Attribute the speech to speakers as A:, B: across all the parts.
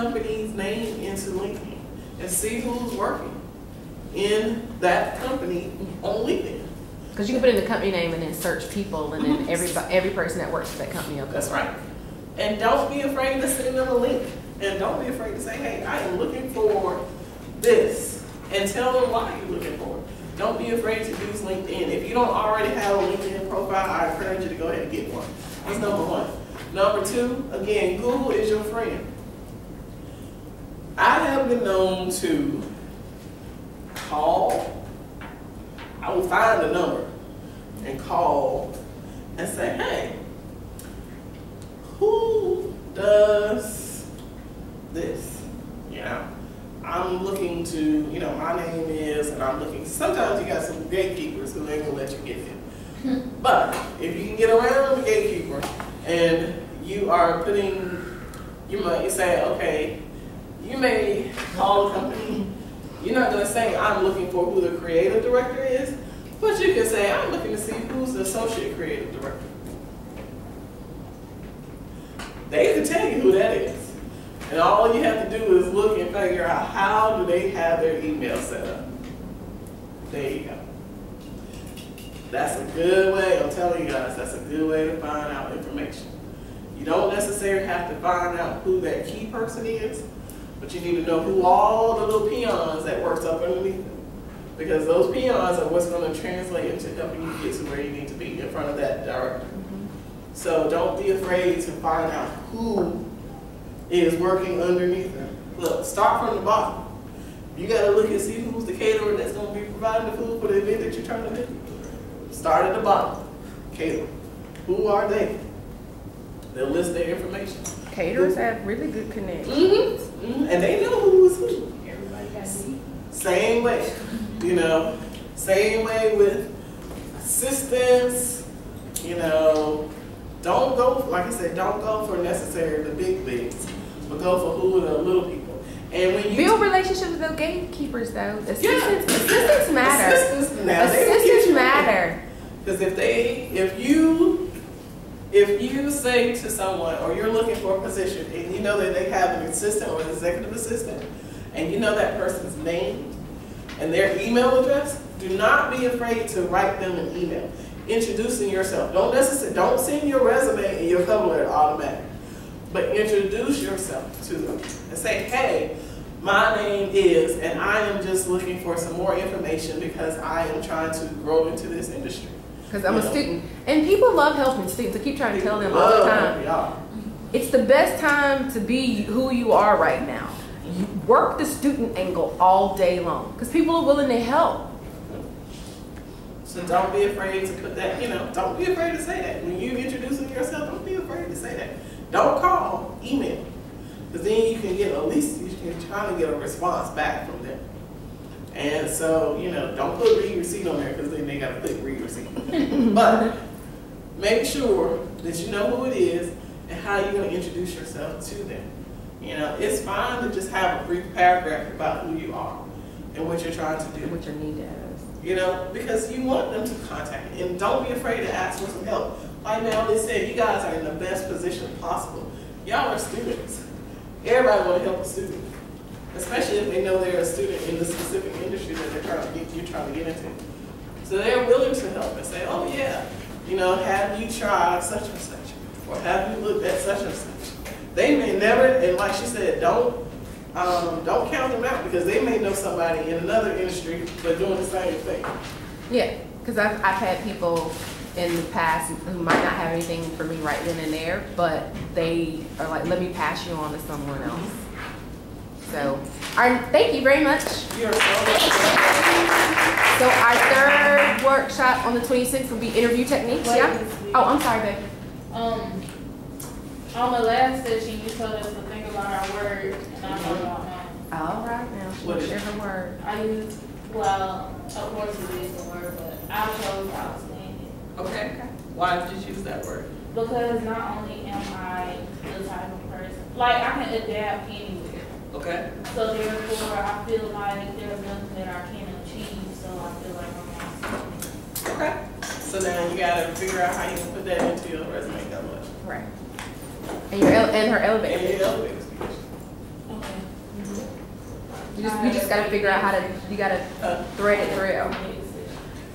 A: company's name into LinkedIn and see who's working in that company on LinkedIn.
B: Because you can put in the company name and then search people, and then every person that works for that company will come.
A: That's right. And don't be afraid to send them a link. And don't be afraid to say, hey, I am looking for this. And tell them why you're looking for it. Don't be afraid to use LinkedIn. If you don't already have a LinkedIn profile, I encourage you to go ahead and get one. That's number one. Number two, again, Google is your friend. I have been known to call. I will find a number and call and say, hey, who does this? You know, I'm looking to, you know, my name is, and I'm looking, sometimes you got some gatekeepers who ain't gonna let you get in. But if you can get around the gatekeeper and you are putting, you might say, okay, you may call a company. You're not gonna say, I'm looking for who the creative director is, but you can say, I'm looking to see who's the associate creative director. They can tell you who that is. And all you have to do is look and figure out how do they have their email set up. There you go. That's a good way, I'm telling you guys, that's a good way to find out information. You don't necessarily have to find out who that key person is, but you need to know who all the little peons that works up underneath them. Because those peons are what's going to translate into helping you get to where you need to be in front of that director. So don't be afraid to find out who is working underneath them. Look, start from the bottom. You got to look and see who's the caterer that's going to be providing the food for the event that you're trying to do. Start at the bottom. Caterer. Who are they? They'll list their information.
B: Caterers have really good connections.
A: And they know who is who.
C: Everybody got to eat.
A: Same way. You know, same way with assistants. You know, don't go, like I said, don't go for necessarily the big things, but go for who are the little people. And when you
B: build relationships with the gatekeepers, though. Assistants matter.
A: Assistants
B: matter.
A: Because if you say to someone, or you're looking for a position, and you know that they have an assistant or an executive assistant, and you know that person's name and their email address, do not be afraid to write them an email introducing yourself. Don't send your resume and your cover letter automatic, but introduce yourself to them and say, hey, my name is, and I am just looking for some more information because I am trying to grow into this industry.
B: Because I'm a student. And people love helping students. I keep trying to tell them all the time. It's the best time to be who you are right now. You work the student angle all day long because people are willing to help.
A: So don't be afraid to put that, you know, don't be afraid to say that. When you're introducing yourself, don't be afraid to say that. Don't call, email. Because then you can get, at least you can try to get a response back from them. And so, you know, don't put read receipt on there because then they got to click read receipt. But make sure that you know who it is and how you're going to introduce yourself to them. You know, it's fine to just have a brief paragraph about who you are and what you're trying to do.
B: And what your need is.
A: You know, because you want them to contact you. And don't be afraid to ask for some help. Like now they said, you guys are in the best position possible. Y'all are students. Everybody want to help a student. Especially if they know they're a student in the specific industry that you're trying to get into. So they're willing to help and say, oh yeah, you know, have you tried such and such? Or have you looked at such and such? They may never, and like she said, don't count them out because they may know somebody in another industry but doing the same thing.
B: Yeah, because I've had people in the past who might not have anything for me right then and there, but they are like, let me pass you on to someone else. So, thank you very much.
A: You're so welcome.
B: So our third workshop on the 26th will be interview techniques. Yeah. Oh, I'm sorry, babe.
C: On the last session, you told us to think about our word, and I thought about mine.
B: All right, now she'll share her word.
C: I use, well, of course it is a word, but I chose outstanding.
A: Okay. Why did you choose that word?
C: Because not only am I the type of person, like I can adapt anywhere.
A: Okay.
C: So therefore, I feel like there's nothing that I can't achieve, so I feel like I'm outstanding.
A: Okay. So now you gotta figure out how you can put that into your resume.
B: Right. And her elevator.
A: And your elevator speech.
B: just gotta figure out how to, you gotta thread it through.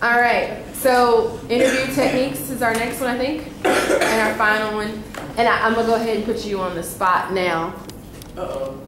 B: All right, so interview techniques is our next one, I think, and our final one. And I'm gonna go ahead and put you on the spot now.
A: Uh-oh.